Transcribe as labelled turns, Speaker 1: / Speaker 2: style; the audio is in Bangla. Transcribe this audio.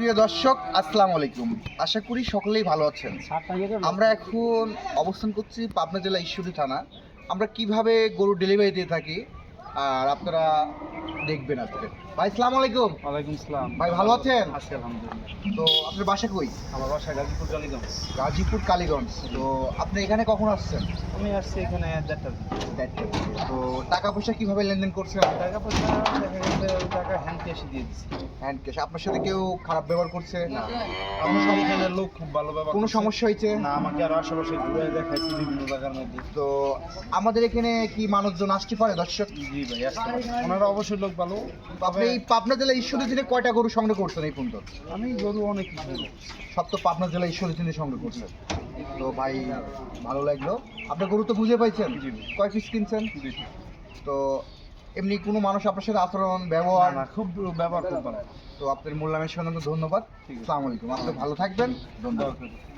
Speaker 1: সুপ্রিয় দর্শক, আসসালামু আলাইকুম। আশা করি সকলেই ভালো আছেন। আমরা এখন অবস্থান করছি পাবনা জেলা ঈশ্বরদী থানা। আমরা কিভাবে গরু ডেলিভারি দিয়ে থাকি আর আপনারা দেখবেন আজকে। ভাই আসসালামু আলাইকুম।
Speaker 2: ওয়ালাইকুম আসসালাম।
Speaker 1: ভাই ভালো আছেন?
Speaker 2: আছি আলহামদুলিল্লাহ।
Speaker 1: তো আপনার বাসা কই?
Speaker 2: আমার বাসা গাজীপুর কালীগঞ্জ।
Speaker 1: গাজীপুর কালীগঞ্জ। তো আপনি এখানে কখন আসছেন?
Speaker 2: আমি আসছি এখানে 1:30টার
Speaker 1: তো টাকা পয়সা কিভাবে লেনদেন করছেন?
Speaker 2: টাকা পয়সা দেখা গেছে ওই টাকা হ্যান্ড ক্যাশে দিয়ে দিচ্ছি।
Speaker 1: Hand cash. আপনার সাথে কেউ খারাপ ব্যবহার করছে?
Speaker 2: না, আমার এখানে লোক খুব ভালো ব্যবহার
Speaker 1: কোনো
Speaker 2: করছে।
Speaker 1: সমস্যা হয়েছে?
Speaker 2: না, আমাকে আরো আশেপাশে ঘুরে দেখাইছি বিভিন্ন জায়গার মধ্যে।
Speaker 1: তো আমাদের এখানে কি মানুষজন আসতে পারে দর্শক?
Speaker 2: জি ভাই, আসতে পারে। ওনারা অবশ্যই লোক ভালো।
Speaker 1: আপনি এই পাবনা জেলা ঈশ্বরদী দিনে কয়টা গরু সংগ্রহ করছেন এই পর্যন্ত?
Speaker 2: আমি গরু অনেক কিছু করি।
Speaker 1: সব তো পাবনা জেলা ঈশ্বরদী দিনে সংগ্রহ করছেন। তো ভাই ভালো লাগলো। আপনি গরু তো বুঝে পাইছেন?
Speaker 2: জি।
Speaker 1: কয় পিস কিনছেন?
Speaker 2: জি।
Speaker 1: তো এমনি কোনো মানুষ আপনার সাথে আচরণ ব্যবহার?
Speaker 2: না, খুব ব্যবহার খুব ভালো।
Speaker 1: তো আপনার মূল্যায়নের জন্য ধন্যবাদ।
Speaker 2: ঠিক আছে।
Speaker 1: আসসালামু আলাইকুম। আপনি ভালো থাকবেন। ধন্যবাদ।
Speaker 2: ধন্যবাদ।